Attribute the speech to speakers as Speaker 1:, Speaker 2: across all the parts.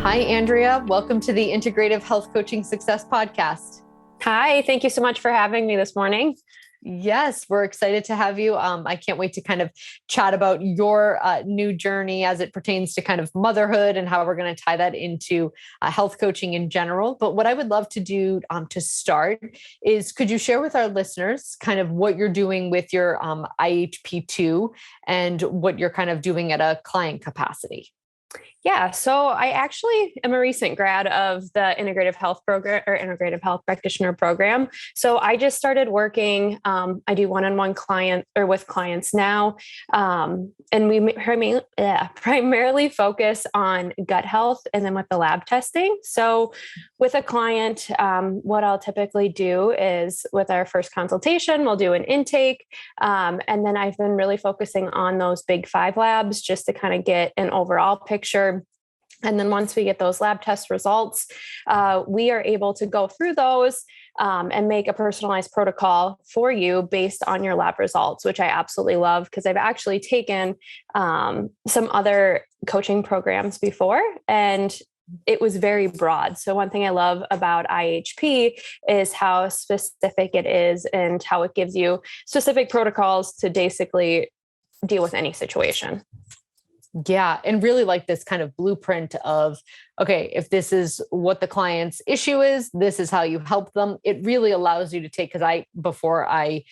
Speaker 1: Hi, Andrea. Welcome to the Integrative Health Coaching Success Podcast.
Speaker 2: Hi, thank you so much for having me this morning.
Speaker 1: Yes, we're excited to have you. I can't wait to kind of chat about your new journey as it pertains to kind of motherhood and how we're going to tie that into health coaching in general. But what I would love to do to start is, could you share with our listeners kind of what you're doing with your IHP2 and what you're kind of doing at a client capacity?
Speaker 2: Yeah, so I actually am a recent grad of the Integrative Health program or Integrative Health Practitioner program. So I just started working. I do one-on-one client or with clients now, and we primarily focus on gut health and then with the lab testing. So with a client, what I'll typically do is with our first consultation, we'll do an intake, and then I've been really focusing on those big 5 labs just to kind of get an overall picture. And then once we get those lab test results, we are able to go through those and make a personalized protocol for you based on your lab results, which I absolutely love because I've actually taken some other coaching programs before, and it was very broad. So one thing I love about IHP is how specific it is and how it gives you specific protocols to basically deal with any situation.
Speaker 1: Yeah. And really like this kind of blueprint of, okay, if this is what the client's issue is, this is how you help them. It really allows you to take, before I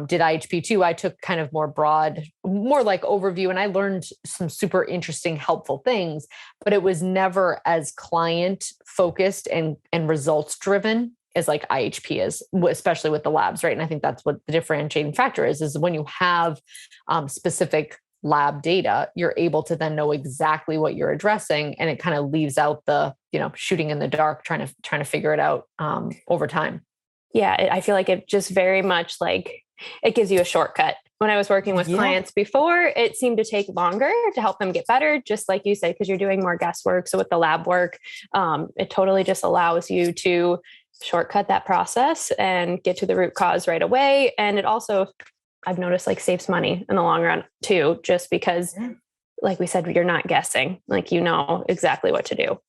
Speaker 1: did IHP2, I took kind of more broad, more like overview, and I learned some super interesting, helpful things, but it was never as client focused and results driven as like IHP is, especially with the labs, right? And I think that's what the differentiating factor is when you have specific lab data, you're able to then know exactly what you're addressing, and it kind of leaves out the, shooting in the dark, trying to figure it out over time.
Speaker 2: Yeah, I feel like it just very much like it gives you a shortcut. When I was working with clients before, it seemed to take longer to help them get better, just like you said, because you're doing more guesswork. So with the lab work, it totally just allows you to shortcut that process and get to the root cause right away. And it also, I've noticed, like, saves money in the long run too, just because, like we said, you're not guessing, like, exactly what to do.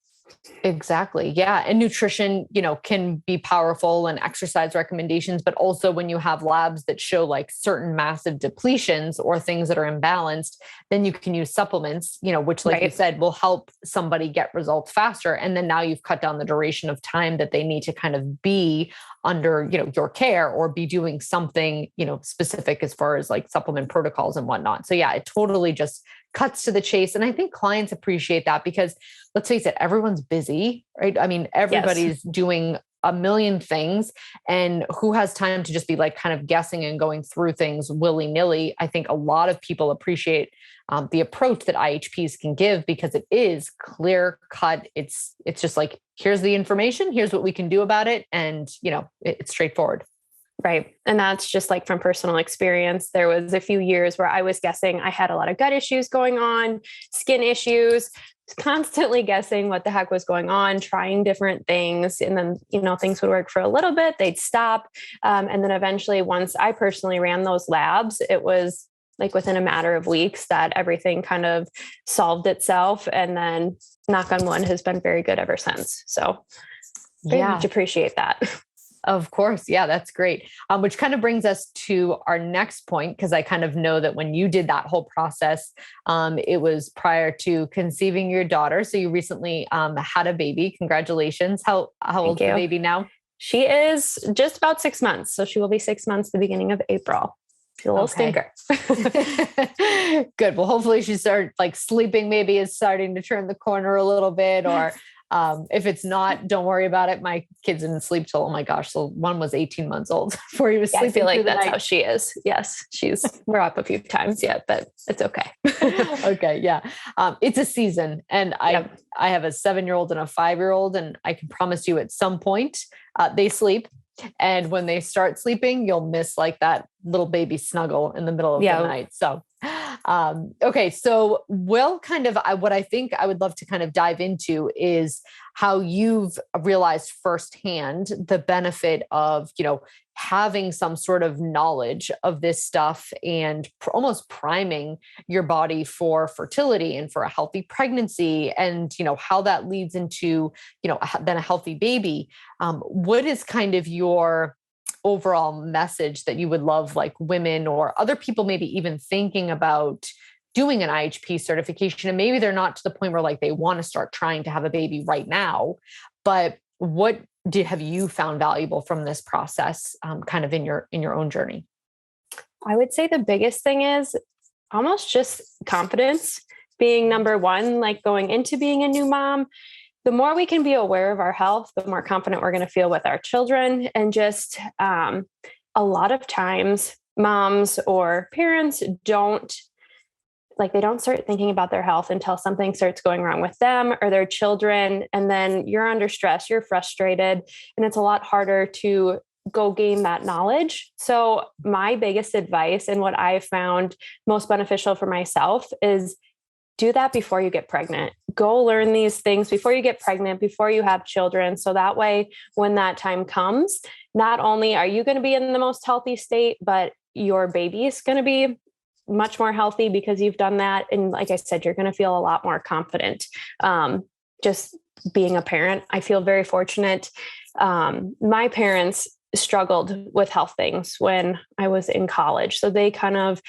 Speaker 1: Exactly. Yeah. And nutrition, can be powerful, and exercise recommendations, but also when you have labs that show like certain massive depletions or things that are imbalanced, then you can use supplements, which, like you said, will help somebody get results faster. And then now you've cut down the duration of time that they need to kind of be under, your care or be doing something, specific as far as like supplement protocols and whatnot. So yeah, it totally just cuts to the chase. And I think clients appreciate that because, let's face it, everyone's busy, right? I mean, everybody's doing a million things, and who has time to just be like kind of guessing and going through things willy-nilly? I think a lot of people appreciate the approach that IHPs can give because it is clear cut. It's just like, here's the information, here's what we can do about it. And, it's straightforward.
Speaker 2: Right. And that's just like from personal experience. There was a few years where I was guessing. I had a lot of gut issues going on, skin issues, constantly guessing what the heck was going on, trying different things. And then, things would work for a little bit, they'd stop. And then eventually, once I personally ran those labs, it was like within a matter of weeks that everything kind of solved itself. And then, knock on wood, has been very good ever since. So very much appreciate that.
Speaker 1: Of course. Yeah, that's great. Which kind of brings us to our next point, because I kind of know that when you did that whole process, it was prior to conceiving your daughter. So you recently had a baby. Congratulations. How old's the baby now?
Speaker 2: She is just about 6 months. So she will be 6 months the beginning of April. She's a little stinker.
Speaker 1: Good. Well, hopefully she started like sleeping, maybe is starting to turn the corner a little bit, or if it's not, don't worry about it. My kids didn't sleep till, oh my gosh. So one was 18 months old before he was sleeping.
Speaker 2: I feel like that's how she is. Yes. We're up a few times yet, but it's okay.
Speaker 1: Okay. Yeah. It's a season, and I have a 7-year-old and a 5-year-old, and I can promise you at some point they sleep. And when they start sleeping, you'll miss like that little baby snuggle in the middle of the night. So, okay. So we'll kind of, what I think I would love to kind of dive into is how you've realized firsthand the benefit of, having some sort of knowledge of this stuff and almost priming your body for fertility and for a healthy pregnancy, and, how that leads into, then a healthy baby. What is kind of your overall message that you would love like women or other people maybe even thinking about doing an IHP certification, and maybe they're not to the point where like they want to start trying to have a baby right now, but what have you found valuable from this process, kind of in your own journey?
Speaker 2: I would say the biggest thing is almost just confidence being number one, like going into being a new mom. The more we can be aware of our health, the more confident we're going to feel with our children. And just a lot of times moms or parents they don't start thinking about their health until something starts going wrong with them or their children. And then you're under stress, you're frustrated, and it's a lot harder to go gain that knowledge. So my biggest advice and what I found most beneficial for myself is do that before you get pregnant. Go learn these things before you get pregnant, before you have children. So that way, when that time comes, not only are you going to be in the most healthy state, but your baby is going to be much more healthy because you've done that. And like I said, you're going to feel a lot more confident. Just being a parent, I feel very fortunate. My parents struggled with health things when I was in college. So they kind of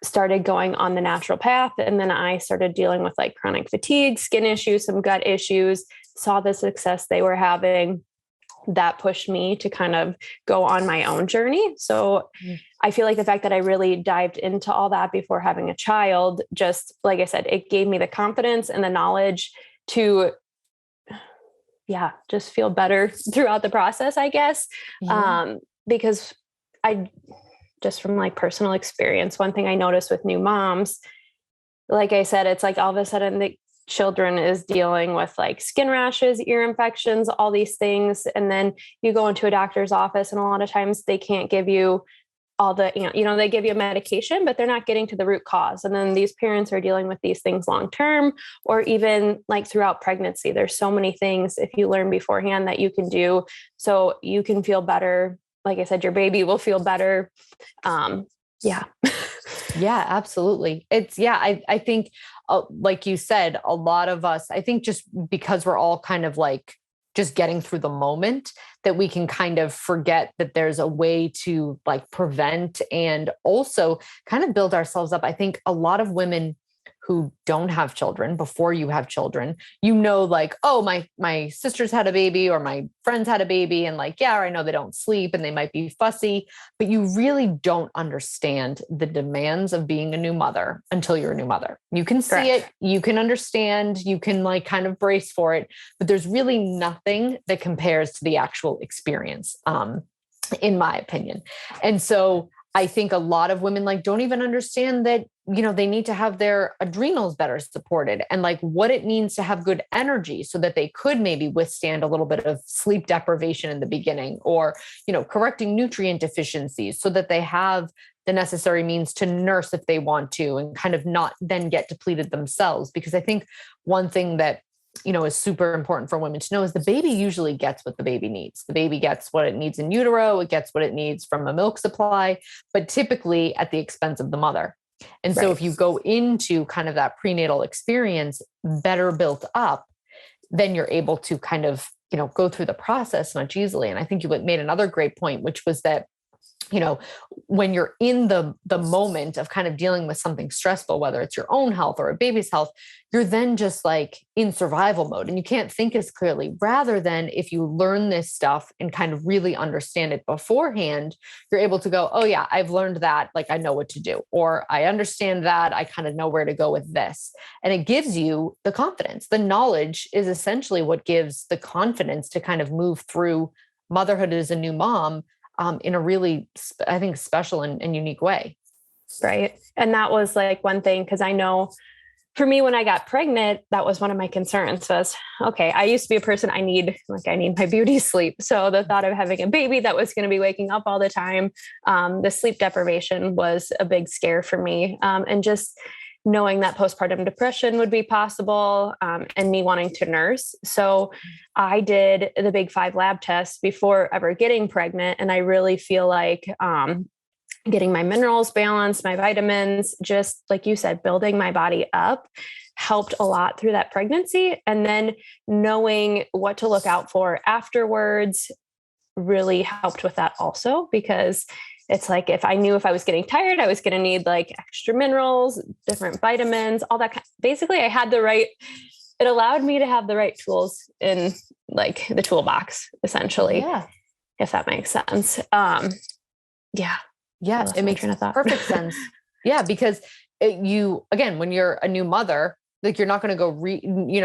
Speaker 2: started going on the natural path. And then I started dealing with like chronic fatigue, skin issues, some gut issues, saw the success they were having. That pushed me to kind of go on my own journey. So I feel like the fact that I really dived into all that before having a child, just like I said, it gave me the confidence and the knowledge to, just feel better throughout the process, I guess. Because just from like personal experience, one thing I noticed with new moms, like I said, it's like all of a sudden the children is dealing with like skin rashes, ear infections, all these things. And then you go into a doctor's office and a lot of times they can't give you all the, they give you a medication, but they're not getting to the root cause. And then these parents are dealing with these things long-term, or even like throughout pregnancy. There's so many things if you learn beforehand that you can do so you can feel better. Like I said, your baby will feel better. Yeah,
Speaker 1: absolutely. I think, like you said, a lot of us, I think just because we're all kind of like just getting through the moment, that we can kind of forget that there's a way to like prevent and also kind of build ourselves up. I think a lot of women who don't have children, before you have children, like, oh, my sister's had a baby or my friends had a baby. And like, I know they don't sleep and they might be fussy, but you really don't understand the demands of being a new mother until you're a new mother. You can see it, you can understand, you can like kind of brace for it, but there's really nothing that compares to the actual experience, in my opinion. And so I think a lot of women like don't even understand that, they need to have their adrenals better supported and like what it means to have good energy so that they could maybe withstand a little bit of sleep deprivation in the beginning, or, correcting nutrient deficiencies so that they have the necessary means to nurse if they want to, and kind of not then get depleted themselves. Because I think one thing that is super important for women to know is the baby usually gets what the baby needs. The baby gets what it needs in utero. It gets what it needs from a milk supply, but typically at the expense of the mother. And so if you go into kind of that prenatal experience better built up, then you're able to kind of, go through the process much easily. And I think you made another great point, which was that, when you're in the moment of kind of dealing with something stressful, whether it's your own health or a baby's health, you're then just like in survival mode and you can't think as clearly. Rather than if you learn this stuff and kind of really understand it beforehand, you're able to go, oh yeah, I've learned that. Like I know what to do, or I understand that. I kind of know where to go with this. And it gives you the confidence. The knowledge is essentially what gives the confidence to kind of move through motherhood as a new mom, in a really, I think, special and unique way.
Speaker 2: Right. And that was like one thing, because I know for me, when I got pregnant, that was one of my concerns was, okay, I used to be a person, I need my beauty sleep. So the thought of having a baby that was going to be waking up all the time, the sleep deprivation was a big scare for me. And just knowing that postpartum depression would be possible, and me wanting to nurse. So I did the big 5 lab tests before ever getting pregnant. And I really feel like, getting my minerals balanced, my vitamins, just like you said, building my body up helped a lot through that pregnancy. And then knowing what to look out for afterwards really helped with that also, because it's like, if I knew if I was getting tired, I was going to need like extra minerals, different vitamins, all that. Basically, it allowed me to have the right tools in like the toolbox, essentially, if that makes sense.
Speaker 1: Yeah, it makes perfect sense. Yeah, because again, when you're a new mother, like you're not going to go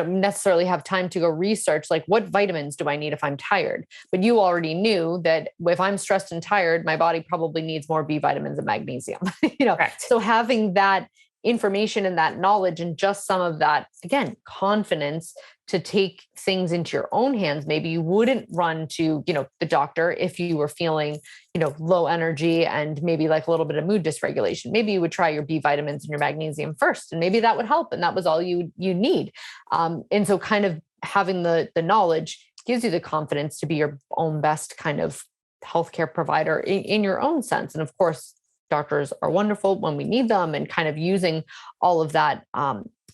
Speaker 1: necessarily have time to go research, like what vitamins do I need if I'm tired? But you already knew that if I'm stressed and tired, my body probably needs more B vitamins and magnesium,
Speaker 2: Correct.
Speaker 1: So having that information and that knowledge and just some of that, again, confidence to take things into your own hands. Maybe you wouldn't run to, the doctor if you were feeling, low energy and maybe like a little bit of mood dysregulation. Maybe you would try your B vitamins and your magnesium first, and maybe that would help. And that was all you need. And so kind of having the knowledge gives you the confidence to be your own best kind of healthcare provider in your own sense. And of course, doctors are wonderful when we need them, and kind of using all of that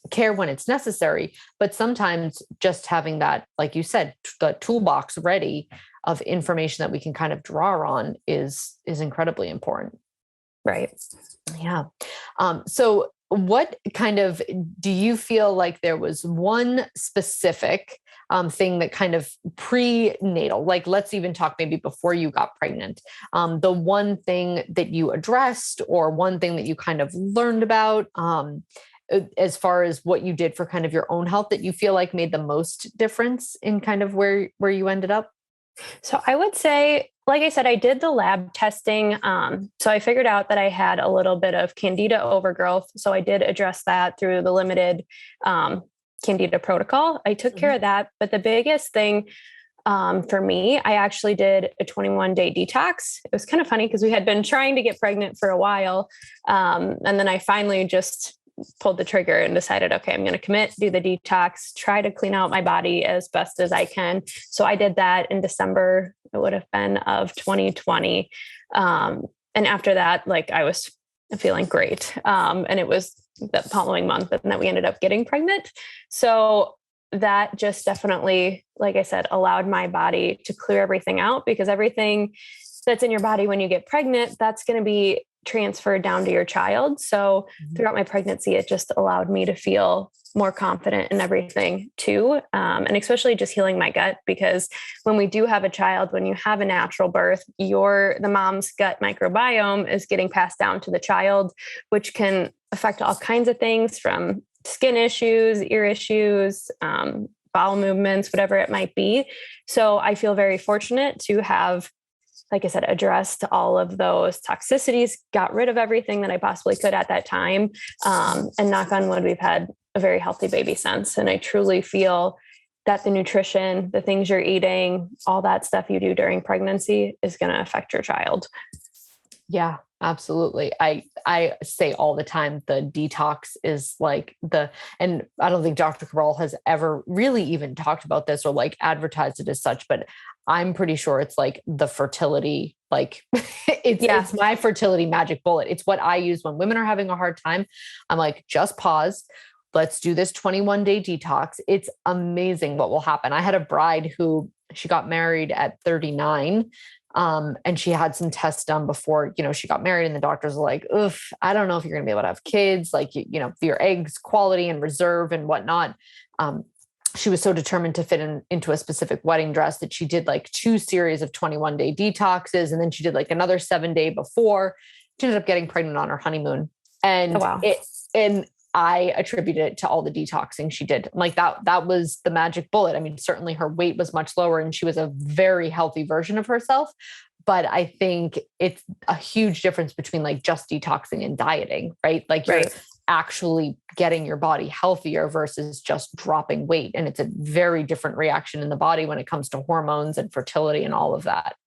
Speaker 1: care when it's necessary. But sometimes just having that, like you said, the toolbox ready of information that we can kind of draw on is incredibly important.
Speaker 2: Right.
Speaker 1: Yeah. So what kind of, do you feel like there was one specific thing that kind of prenatal, like let's even talk maybe before you got pregnant, the one thing that you addressed or one thing that you kind of learned about as far as what you did for kind of your own health that you feel like made the most difference in kind of where you ended up?
Speaker 2: So I would say, like I said, I did the lab testing. So I figured out that I had a little bit of candida overgrowth. So I did address that through the limited candida protocol. I took care of that. But the biggest thing for me, I actually did a 21-day detox. It was kind of funny because we had been trying to get pregnant for a while. And then I finally just pulled the trigger and decided, okay, I'm going to commit, do the detox, try to clean out my body as best as I can. So I did that in December, it would have been of 2020. And after that, like I was feeling great. And it was the following month and that we ended up getting pregnant. So that just definitely, like I said, allowed my body to clear everything out, because everything that's in your body when you get pregnant, that's going to be transferred down to your child. So throughout my pregnancy, it just allowed me to feel more confident in everything too. And especially just healing my gut, because when we do have a child, when you have a natural birth, the mom's gut microbiome is getting passed down to the child, which can affect all kinds of things from skin issues, ear issues, bowel movements, whatever it might be. So I feel very fortunate to have, like I said, addressed all of those toxicities, got rid of everything that I possibly could at that time. And knock on wood, we've had a very healthy baby since. And I truly feel that the nutrition, the things you're eating, all that stuff you do during pregnancy is going to affect your child.
Speaker 1: Yeah, absolutely. I say all the time, the detox is like and I don't think Dr. Cabral has ever really even talked about this or like advertised it as such, but I'm pretty sure it's like the fertility, like it's my fertility magic bullet. It's what I use when women are having a hard time. I'm like, just pause. Let's do this 21-day detox. It's amazing what will happen. I had a bride who she got married at 39. And she had some tests done before, she got married, and the doctors were like, oof, I don't know if you're going to be able to have kids, like, your eggs quality and reserve and whatnot. She was so determined to fit into a specific wedding dress that she did like 2 series of 21-day detoxes. And then she did like another 7-day before. She ended up getting pregnant on her honeymoon. And I attribute it to all the detoxing she did. Like that was the magic bullet. I mean, certainly her weight was much lower and she was a very healthy version of herself. But I think it's a huge difference between like just detoxing and dieting, right? Like you're actually getting your body healthier versus just dropping weight. And it's a very different reaction in the body when it comes to hormones and fertility and all of that.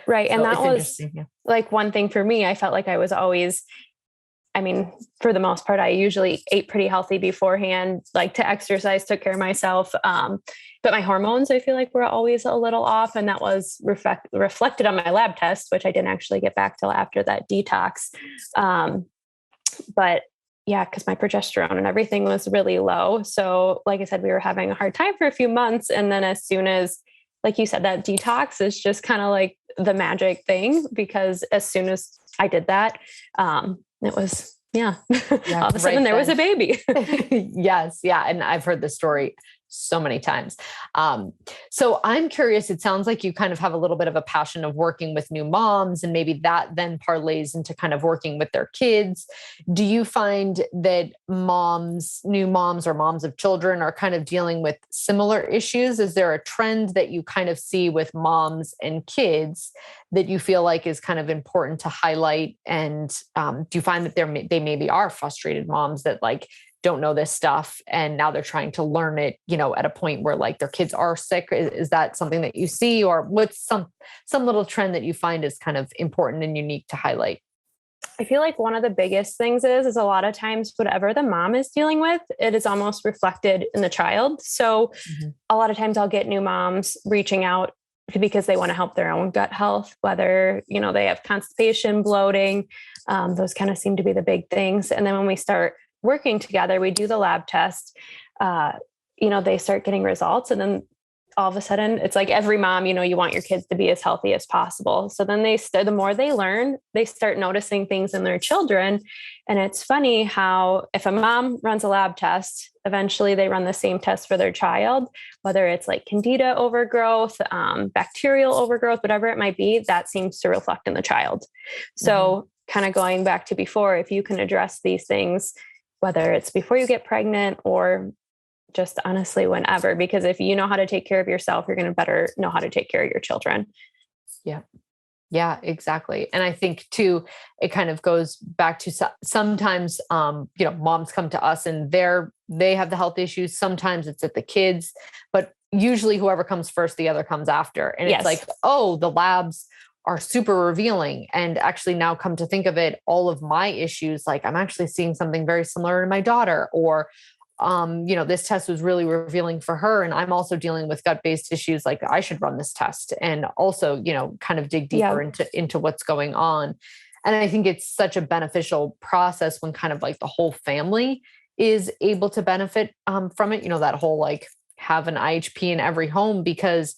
Speaker 2: Right. And that was like one thing for me. I felt like I was always I mean, for the most part, I usually ate pretty healthy beforehand, like to exercise, took care of myself. But my hormones, I feel like were always a little off. And that was reflected on my lab test, which I didn't actually get back till after that detox. But yeah, because my progesterone and everything was really low. So like I said, we were having a hard time for a few months. And then as soon as, like you said, that detox is just kind of like the magic thing, because as soon as I did that, it was, yeah, all of a sudden there was a baby.
Speaker 1: Yes. Yeah. And I've heard this story so many times. So I'm curious, it sounds like you kind of have a little bit of a passion of working with new moms, and maybe that then parlays into kind of working with their kids. Do you find that new moms or moms of children are kind of dealing with similar issues? Is there a trend that you kind of see with moms and kids that you feel like is kind of important to highlight? And do you find that they maybe are frustrated moms that like don't know this stuff, and now they're trying to learn it, at a point where like their kids are sick? Is that something that you see, or what's some little trend that you find is kind of important and unique to highlight?
Speaker 2: I feel like one of the biggest things is a lot of times whatever the mom is dealing with, it is almost reflected in the child. So a lot of times I'll get new moms reaching out because they want to help their own gut health, whether, they have constipation, bloating, those kind of seem to be the big things. And then when we start working together, we do the lab test, they start getting results. And then all of a sudden it's like every mom, you want your kids to be as healthy as possible. So then the more they learn, they start noticing things in their children. And it's funny how if a mom runs a lab test, eventually they run the same test for their child, whether it's like candida overgrowth, bacterial overgrowth, whatever it might be, that seems to reflect in the child. So kind of going back to before, if you can address these things, whether it's before you get pregnant or just honestly whenever, because if you know how to take care of yourself, you're going to better know how to take care of your children.
Speaker 1: Yeah. Yeah, exactly. And I think too, it kind of goes back to sometimes, moms come to us and they have the health issues. Sometimes it's at the kids, but usually whoever comes first, the other comes after. And it's like, oh, the labs are super revealing. And actually now come to think of it, all of my issues, like I'm actually seeing something very similar in my daughter, or, this test was really revealing for her. And I'm also dealing with gut-based issues. Like I should run this test and also, kind of dig deeper into what's going on. And I think it's such a beneficial process when kind of like the whole family is able to benefit from it, that whole like have an IHP in every home, because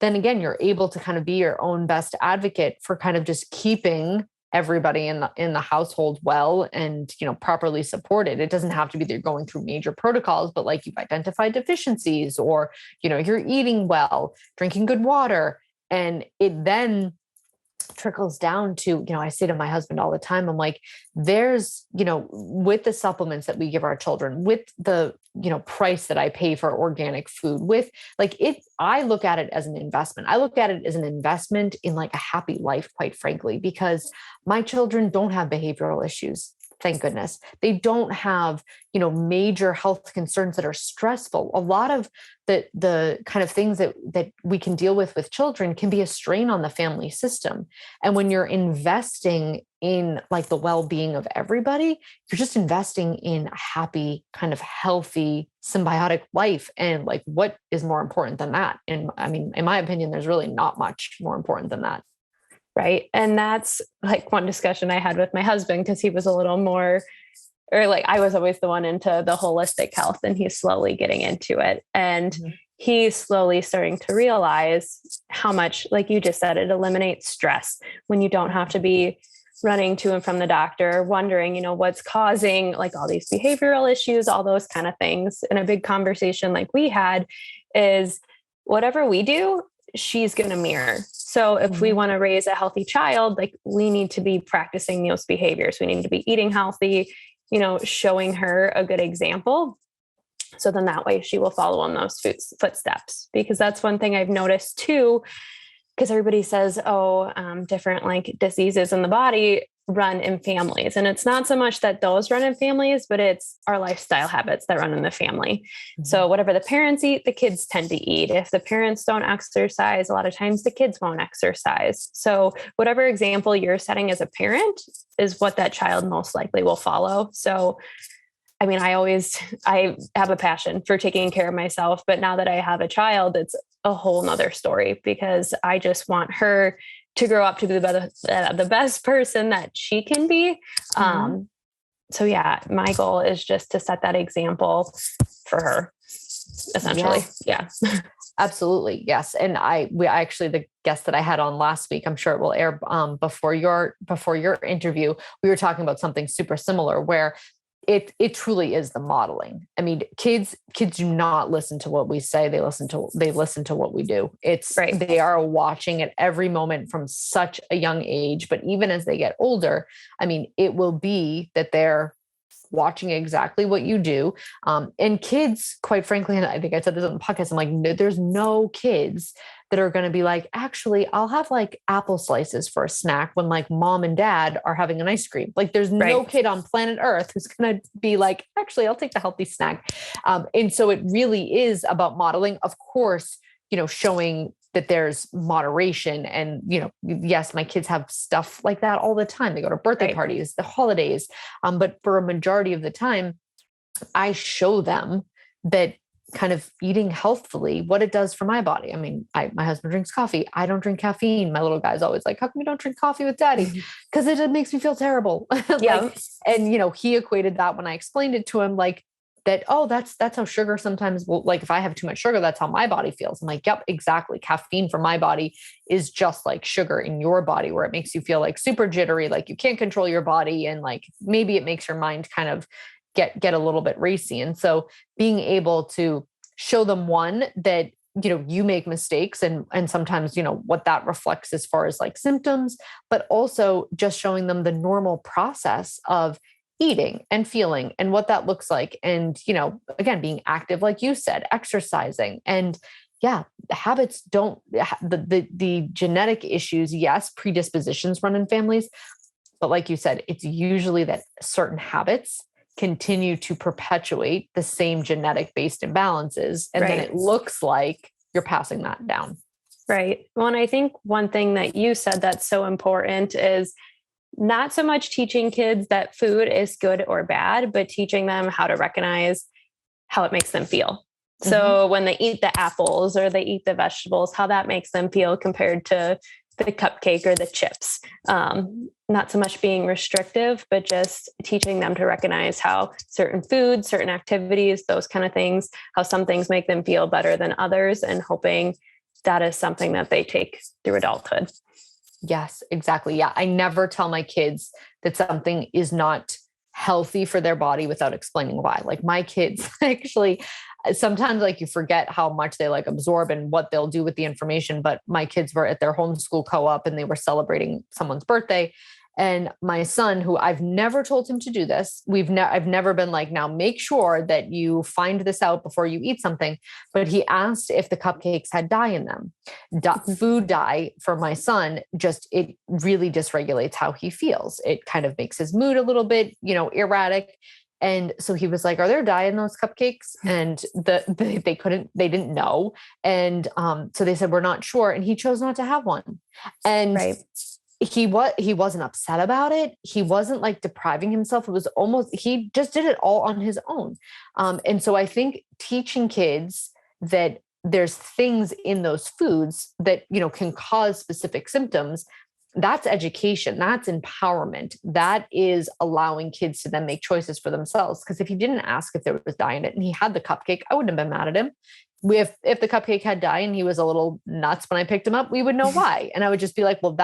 Speaker 1: then again, you're able to kind of be your own best advocate for kind of just keeping everybody in the household well and, properly supported. It doesn't have to be that you're going through major protocols, but like you've identified deficiencies, or, you're eating well, drinking good water. And it then trickles down to, I say to my husband all the time, I'm like, there's, with the supplements that we give our children, with the, price that I pay for organic food, with like I look at it as an investment. I look at it as an investment in like a happy life, quite frankly, because my children don't have behavioral issues. Thank goodness. They don't have, major health concerns that are stressful. A lot of the kind of things that we can deal with children can be a strain on the family system. And when you're investing in like the well-being of everybody, you're just investing in a happy, kind of healthy, symbiotic life. And like, what is more important than that? And I mean, in my opinion, there's really not much more important than that.
Speaker 2: Right. And that's like one discussion I had with my husband, because he was a little more, or like I was always the one into the holistic health, and he's slowly getting into it. And he's slowly starting to realize how much, like you just said, it eliminates stress when you don't have to be running to and from the doctor, wondering, what's causing like all these behavioral issues, all those kind of things. And a big conversation like we had is whatever we do, she's going to mirror. So if we want to raise a healthy child, like we need to be practicing those behaviors. We need to be eating healthy, showing her a good example. So then that way she will follow on those footsteps, because that's one thing I've noticed too, because everybody says, different like diseases in the body, run in families. And it's not so much that those run in families, but it's our lifestyle habits that run in the family. Mm-hmm. So whatever the parents eat, the kids tend to eat. If the parents don't exercise, a lot of times the kids won't exercise. So whatever example you're setting as a parent is what that child most likely will follow. So I mean, I have a passion for taking care of myself, but now that I have a child, it's a whole nother story, because I just want her to grow up to be the best person that she can be. Mm-hmm. So yeah, my goal is just to set that example for her, essentially. Yeah.
Speaker 1: Absolutely. Yes. And the guest that I had on last week, I'm sure it will air before your interview, we were talking about something super similar, where it truly is the modeling. I mean, kids do not listen to what we say. They listen to what we do. It's right. They are watching at every moment from such a young age, but even as they get older, I mean, it will be that they're watching exactly what you do. And kids, quite frankly, and I think I said this on the podcast, I'm like, there's no kids that are going to be like, actually, I'll have like apple slices for a snack when like mom and dad are having an ice cream. Like there's no kid on planet Earth who's going to be like, actually, I'll take the healthy snack. And so it really is about modeling, of course, showing that there's moderation. And, yes, my kids have stuff like that all the time. They go to birthday parties, the holidays. But for a majority of the time, I show them that kind of eating healthfully, what it does for my body. I mean, my husband drinks coffee. I don't drink caffeine. My little guy's always like, how come you don't drink coffee with daddy? Because it makes me feel terrible.
Speaker 2: Yeah.
Speaker 1: And, he equated that when I explained it to him, like that, oh, that's how sugar sometimes will, like if I have too much sugar, that's how my body feels. I'm like, yep, exactly. Caffeine for my body is just like sugar in your body, where it makes you feel like super jittery, like you can't control your body. And like, maybe it makes your mind kind of get a little bit racy. And so being able to show them, one, that, you make mistakes and sometimes, what that reflects as far as like symptoms, but also just showing them the normal process of eating and feeling and what that looks like. And, again, being active, like you said, exercising. And yeah, habits the genetic issues, yes, predispositions run in families, but like you said, it's usually that certain habits continue to perpetuate the same genetic based imbalances. And then it looks like you're passing that down.
Speaker 2: Right. Well, and I think one thing that you said that's so important is not so much teaching kids that food is good or bad, but teaching them how to recognize how it makes them feel. Mm-hmm. So when they eat the apples or they eat the vegetables, how that makes them feel compared to the cupcake or the chips. Not so much being restrictive, but just teaching them to recognize how certain foods, certain activities, those kind of things, how some things make them feel better than others, and hoping that is something that they take through adulthood.
Speaker 1: Yes, exactly. Yeah. I never tell my kids that something is not healthy for their body without explaining why. Like my kids actually, sometimes like you forget how much they like absorb and what they'll do with the information. But my kids were at their homeschool co-op and they were celebrating someone's birthday. And my son, who I've never told him to do this, I've never been like, now make sure that you find this out before you eat something. But he asked if the cupcakes had dye in them. Food dye for my son, it really dysregulates how he feels. It kind of makes his mood a little bit, erratic. And so he was like, are there dye in those cupcakes? And they didn't know. And so they said, we're not sure. And he chose not to have one. And he wasn't upset about it. He wasn't like depriving himself. It was almost, he just did it all on his own. And so I think teaching kids that there's things in those foods that, can cause specific symptoms, that's education. That's empowerment. That is allowing kids to then make choices for themselves. Because if he didn't ask if there was dye in it and he had the cupcake, I wouldn't have been mad at him. If the cupcake had dye and he was a little nuts when I picked him up, we would know why. And I would just be like, well,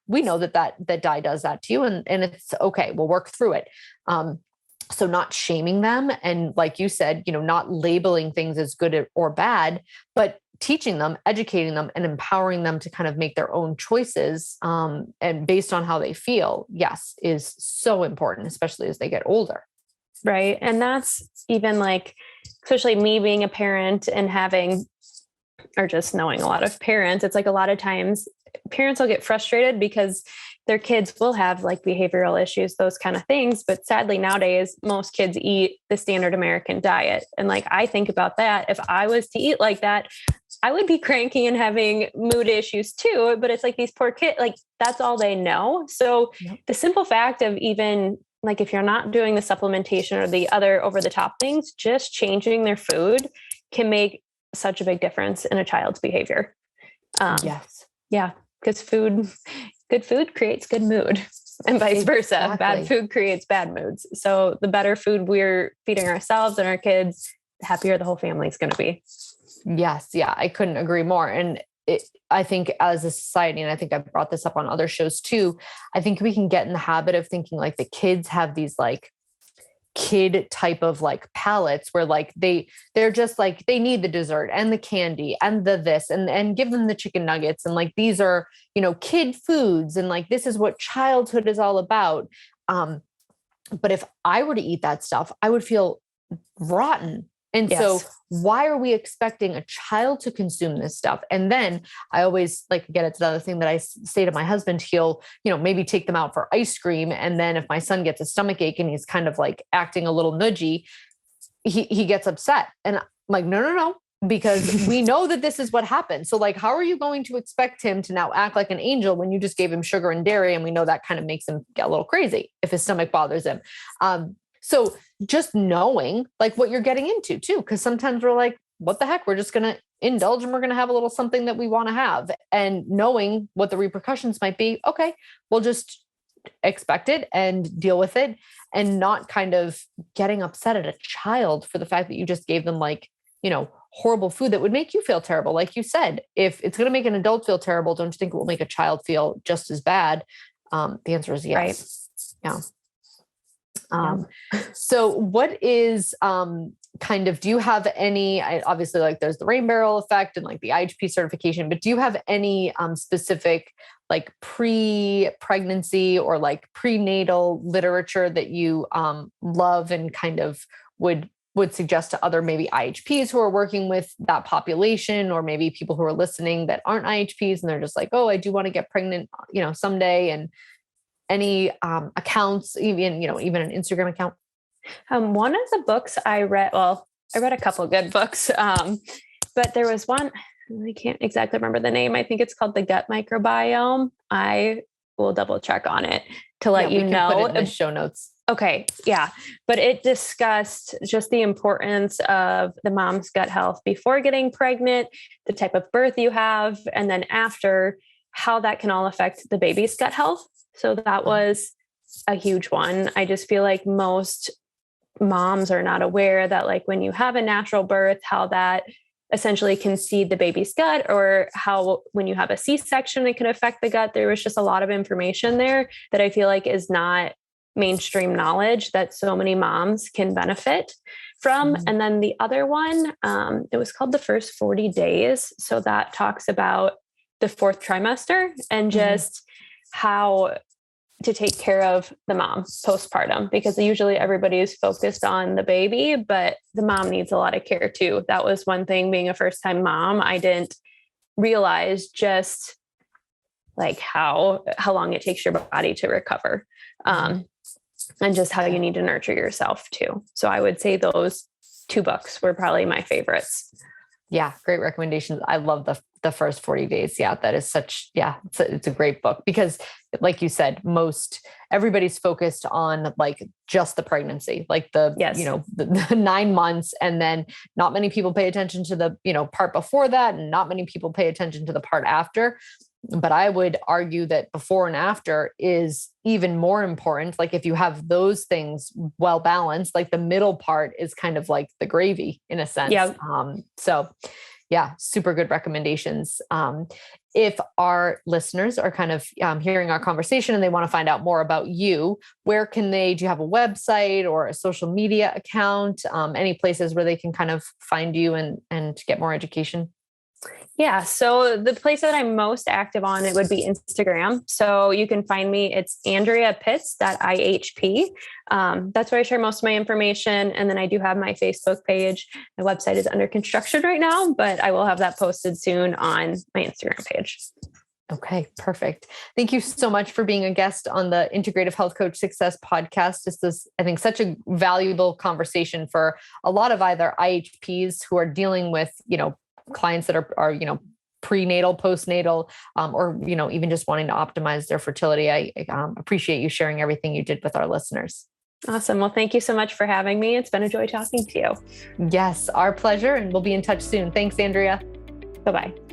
Speaker 1: we know that dye does that to you. And it's okay. We'll work through it. So not shaming them. And like you said, not labeling things as good or bad, but teaching them, educating them, and empowering them to kind of make their own choices. And based on how they feel, yes, is so important, especially as they get older.
Speaker 2: Right. And that's even like, especially me being a parent and having, or just knowing a lot of parents, it's like a lot of times parents will get frustrated because their kids will have like behavioral issues, those kind of things. But sadly, nowadays, most kids eat the standard American diet. And like, I think about that. If I was to eat like that, I would be cranky and having mood issues too. But it's like these poor kids, like that's all they know. So the simple fact of even like, if you're not doing the supplementation or the other over the top things, just changing their food can make such a big difference in a child's behavior.
Speaker 1: Yes.
Speaker 2: Yeah. Because good food creates good mood and vice versa.
Speaker 1: Exactly.
Speaker 2: Bad food creates bad moods. So the better food we're feeding ourselves and our kids, the happier the whole family is going to be.
Speaker 1: Yes. Yeah. I couldn't agree more. And I think as a society, and I think I've brought this up on other shows too, I think we can get in the habit of thinking like the kids have these like kid type of like palettes where like they're just like, they need the dessert and the candy and the this and give them the chicken nuggets. And like, these are, kid foods. And like, this is what childhood is all about. But if I were to eat that stuff, I would feel rotten. And so why are we expecting a child to consume this stuff? And then I always like, again, it's another thing that I say to my husband, he'll, maybe take them out for ice cream. And then if my son gets a stomach ache and he's kind of like acting a little nudgy, he gets upset. And I'm like, no, because we know that this is what happens. So like, how are you going to expect him to now act like an angel when you just gave him sugar and dairy? And we know that kind of makes him get a little crazy if his stomach bothers him. So just knowing like what you're getting into too, because sometimes we're like, what the heck? We're just going to indulge and we're going to have a little something that we want to have, and knowing what the repercussions might be. Okay, we'll just expect it and deal with it, and not kind of getting upset at a child for the fact that you just gave them like, horrible food that would make you feel terrible. Like you said, if it's going to make an adult feel terrible, don't you think it will make a child feel just as bad? The answer is yes. Right. Yeah. So what is, do you have any, obviously like there's the rain barrel effect and like the IHP certification, but do you have any, specific like pre-pregnancy or like prenatal literature that you, love and kind of would suggest to other maybe IHPs who are working with that population, or maybe people who are listening that aren't IHPs and they're just like, oh, I do want to get pregnant, someday, and any accounts, even an Instagram account?
Speaker 2: One of the books I read, I read a couple of good books, but there was one, I can't exactly remember the name. I think it's called The Gut Microbiome. I will double check on it to let you know.
Speaker 1: Put it in the show notes.
Speaker 2: Okay. Yeah. But it discussed just the importance of the mom's gut health before getting pregnant, the type of birth you have, and then after, how that can all affect the baby's gut health. So that was a huge one. I just feel like most moms are not aware that like when you have a natural birth, how that essentially can seed the baby's gut, or how when you have a C-section, it can affect the gut. There was just a lot of information there that I feel like is not mainstream knowledge that so many moms can benefit from. Mm-hmm. And then the other one, it was called The First 40 Days. So that talks about the fourth trimester and just how to take care of the mom postpartum, because usually everybody is focused on the baby, but the mom needs a lot of care too. That was one thing, being a first-time mom, I didn't realize just like how long it takes your body to recover. And just how you need to nurture yourself too. So I would say those two books were probably my favorites.
Speaker 1: Yeah. Great recommendations. I love the First 40 Days. Yeah. That is it's a great book, because like you said, everybody's focused on like just the pregnancy, like the 9 months. And then not many people pay attention to the, part before that. And not many people pay attention to the part after. But I would argue that before and after is even more important. Like if you have those things well balanced, like the middle part is kind of like the gravy in a sense. Yeah. So yeah, super good recommendations. If our listeners are kind of hearing our conversation and they want to find out more about you, do you have a website or a social media account? Any places where they can kind of find you and get more education?
Speaker 2: Yeah. So the place that I'm most active on, it would be Instagram. So you can find me. It's Andrea Pitts, .ihp. That's where I share most of my information. And then I do have my Facebook page. My website is under construction right now, but I will have that posted soon on my Instagram page.
Speaker 1: Okay, perfect. Thank you so much for being a guest on the Integrative Health Coach Success podcast. This is, I think, such a valuable conversation for a lot of either IHPs who are dealing with, clients that are prenatal, postnatal, or, even just wanting to optimize their fertility. I appreciate you sharing everything you did with our listeners.
Speaker 2: Awesome. Well, thank you so much for having me. It's been a joy talking to you.
Speaker 1: Yes, our pleasure. And we'll be in touch soon. Thanks, Andrea.
Speaker 2: Bye-bye.